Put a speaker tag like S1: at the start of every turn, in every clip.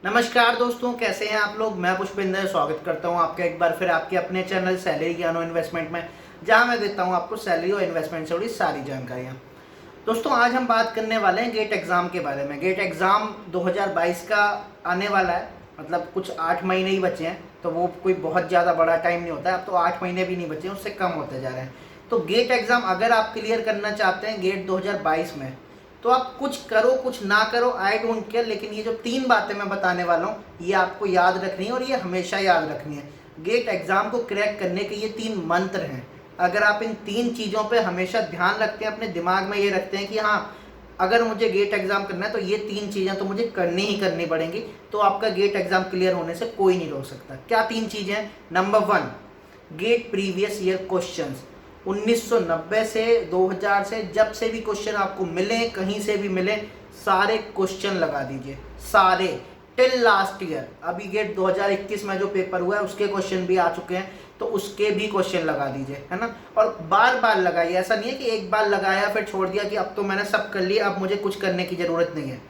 S1: नमस्कार दोस्तों, कैसे हैं आप लोग। मैं पुष्पेंद्र स्वागत करता हूं आपका एक बार फिर आपके अपने चैनल सैलरी ज्ञान और इन्वेस्टमेंट में, जहां मैं देता हूं आपको सैलरी और इन्वेस्टमेंट से जुड़ी सारी जानकारियां। दोस्तों, आज हम बात करने वाले हैं गेट एग्ज़ाम के बारे में। गेट एग्ज़ाम 2022 का आने वाला है, मतलब कुछ 8 महीने ही बचे हैं, तो वो कोई बहुत ज़्यादा बड़ा टाइम नहीं होता है। अब तो 8 महीने भी नहीं बचे हैं, उससे कम होते जा रहे हैं। तो गेट एग्ज़ाम अगर आप क्लियर करना चाहते हैं गेट 2022 में, तो आप कुछ करो कुछ ना करो, आई डोंट केयर, लेकिन ये जो 3 बातें मैं बताने वाला हूँ ये आपको याद रखनी है और ये हमेशा याद रखनी है। गेट एग्ज़ाम को क्रैक करने के ये 3 मंत्र हैं। अगर आप इन 3 चीज़ों पे हमेशा ध्यान रखते हैं, अपने दिमाग में ये रखते हैं कि हाँ, अगर मुझे गेट एग्ज़ाम करना है तो ये 3 चीज़ें तो मुझे करनी ही करनी पड़ेंगी, तो आपका गेट एग्ज़ाम क्लियर होने से कोई नहीं रोक सकता। क्या 3 चीज़ें हैं? Number 1, GATE previous year questions. 1990 से 2000 से जब से भी क्वेश्चन आपको मिले, कहीं से भी मिले, सारे क्वेश्चन लगा दीजिए, सारे टिल लास्ट ईयर। अभी गेट 2021 में जो पेपर हुआ है उसके क्वेश्चन भी आ चुके हैं, तो उसके भी क्वेश्चन लगा दीजिए, है ना। और बार बार लगाइए, ऐसा नहीं है कि एक बार लगाया फिर छोड़ दिया कि अब तो मैंने सब कर लिया, अब मुझे कुछ करने की ज़रूरत नहीं है।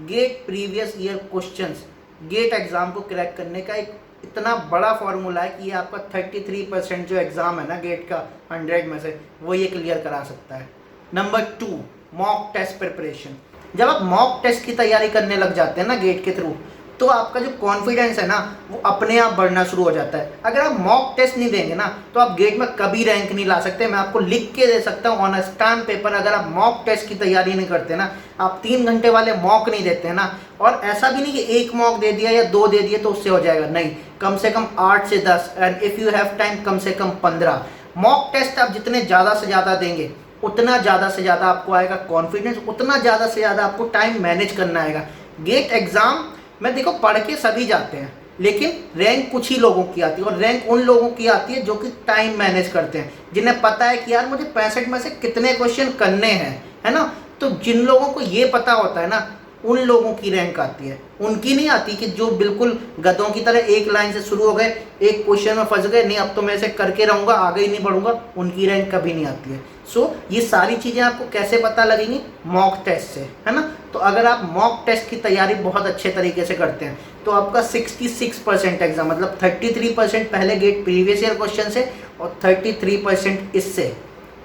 S1: GATE previous year questions GATE exam को क्रैक करने का एक इतना बड़ा फॉर्मूला है कि ये आपका 33% जो एग्ज़ाम है ना गेट का 100 में से, वो ये क्लियर करा सकता है। Number 2, mock test preparation. जब आप मॉक टेस्ट की तैयारी करने लग जाते हैं ना गेट के थ्रू, तो आपका जो कॉन्फिडेंस है ना वो अपने आप बढ़ना शुरू हो जाता है। अगर आप मॉक टेस्ट नहीं देंगे ना तो आप गेट में कभी रैंक नहीं ला सकते। मैं आपको लिख के दे सकता हूँ ऑन अ स्टैम्प पेपर, अगर आप मॉक टेस्ट की तैयारी नहीं करते ना, आप 3 घंटे वाले मॉक नहीं देते हैं ना, और ऐसा भी नहीं कि एक मॉक दे दिया या 2 दे दिए तो उससे हो जाएगा, नहीं, कम से कम 8 से 10, and if you have time कम से कम 15 मॉक टेस्ट आप जितने ज़्यादा से ज़्यादा देंगे उतना ज़्यादा से ज़्यादा आपको आएगा कॉन्फिडेंस, उतना ज़्यादा से ज़्यादा आपको टाइम मैनेज करना आएगा। गेट एग्ज़ाम में देखो पढ़ के सभी जाते हैं, लेकिन रैंक कुछ ही लोगों की आती है, और रैंक उन लोगों की आती है जो कि टाइम मैनेज करते हैं, जिन्हें पता है कि यार मुझे 65 में से कितने क्वेश्चन करने हैं, है ना। तो जिन लोगों को ये पता होता है ना, उन लोगों की रैंक आती है, उनकी नहीं आती कि जो बिल्कुल गधों की तरह एक लाइन से शुरू हो गए, एक क्वेश्चन में फंस गए, नहीं अब तो मैं ऐसे करके रहूँगा, आगे ही नहीं बढ़ूंगा, उनकी रैंक कभी नहीं आती है। सो ये सारी चीज़ें आपको कैसे पता लगेंगी? मॉक टेस्ट से, है ना। तो अगर आप मॉक टेस्ट की तैयारी बहुत अच्छे तरीके से करते हैं तो आपका 66% एग्जाम, मतलब 33% पहले गेट प्रीवियस ईयर क्वेश्चन से और 33% इससे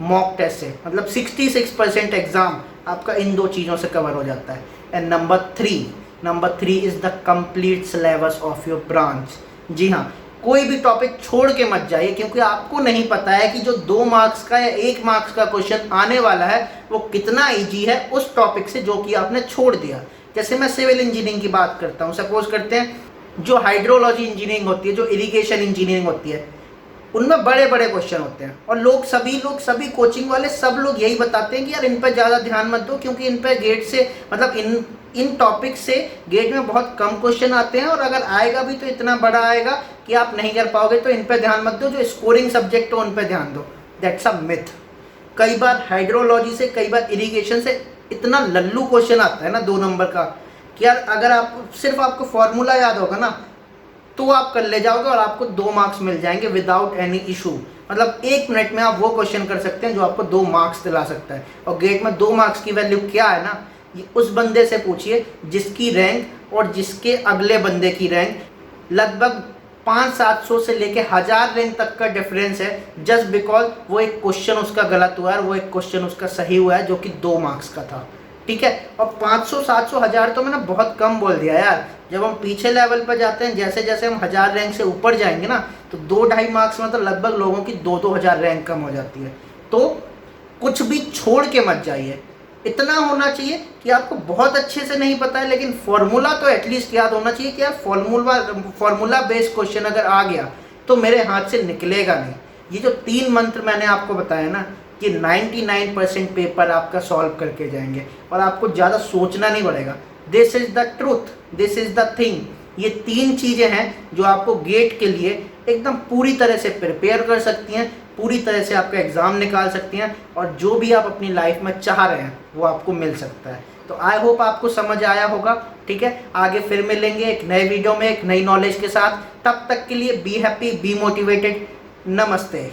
S1: मॉक टेस्ट से, मतलब 66% एग्जाम आपका इन 2 चीज़ों से कवर हो जाता है। And number 3 is the complete syllabus of your branch. जी हाँ, कोई भी टॉपिक छोड़ के मत जाइए, क्योंकि आपको नहीं पता है कि जो 2 मार्क्स का या 1 मार्क्स का क्वेश्चन आने वाला है वो कितना ईजी है उस टॉपिक से जो कि आपने छोड़ दिया। जैसे मैं सिविल इंजीनियरिंग की बात करता हूँ, सपोज करते हैं जो हाइड्रोलॉजी इंजीनियरिंग होती है, जो इरिगेशन इंजीनियरिंग होती है, उनमें बड़े बड़े क्वेश्चन होते हैं, और सभी कोचिंग वाले सब लोग यही बताते हैं कि यार इन पर ज़्यादा ध्यान मत दो, क्योंकि इन पर गेट से, मतलब इन टॉपिक से गेट में बहुत कम क्वेश्चन आते हैं, और अगर आएगा भी तो इतना बड़ा आएगा कि आप नहीं कर पाओगे, तो इन पर ध्यान मत दो, जो स्कोरिंग सब्जेक्ट हो उन पर ध्यान दो। That's a myth. कई बार हाइड्रोलॉजी से, कई बार इरिगेशन से इतना लल्लू क्वेश्चन आता है ना 2 नंबर का, कि यार अगर आप सिर्फ आपको फॉर्मूला याद होगा ना तो आप कर ले जाओगे और आपको 2 मार्क्स मिल जाएंगे विदाउट एनी इशू। मतलब 1 मिनट में आप वो क्वेश्चन कर सकते हैं जो आपको 2 मार्क्स दिला सकता है। और गेट में 2 मार्क्स की वैल्यू क्या है ना, ये उस बंदे से पूछिए जिसकी रैंक और जिसके अगले बंदे की रैंक लगभग 500-700 से लेके 1000 रैंक तक का डिफरेंस है, जस्ट बिकॉज वो एक क्वेश्चन उसका गलत हुआ है और वो एक क्वेश्चन उसका सही हुआ है जो कि 2 मार्क्स का था, ठीक है। और 500-700 1000 तो मैंने बहुत कम बोल दिया यार। जब हम पीछे लेवल पर जाते हैं, जैसे जैसे हम 1000 रैंक से ऊपर जाएंगे ना, तो 2-2.5 मार्क्स में तो लगभग लोगों की 2-2 हज़ार रैंक कम हो जाती है। तो कुछ भी छोड़ के मत जाइए। इतना होना चाहिए कि आपको बहुत अच्छे से नहीं पता है, लेकिन फॉर्मूला तो एटलीस्ट याद होना चाहिए कि यार फॉर्मूला बेस्ड क्वेश्चन अगर आ गया तो मेरे हाथ से निकलेगा नहीं। ये जो 3 मंत्र मैंने आपको बताया ना, कि 99% पेपर आपका सॉल्व करके जाएंगे और आपको ज़्यादा सोचना नहीं पड़ेगा। This is the truth, this is the thing. ये 3 चीज़ें हैं जो आपको गेट के लिए एकदम पूरी तरह से प्रिपेयर कर सकती हैं, पूरी तरह से आपका एग्ज़ाम निकाल सकती हैं, और जो भी आप अपनी लाइफ में चाह रहे हैं वो आपको मिल सकता है। तो आई होप आपको समझ आया होगा, ठीक है। आगे फिर मिलेंगे एक नए वीडियो में एक नई नॉलेज के साथ। तब तक के लिए बी हैप्पी, बी मोटिवेटेड। नमस्ते।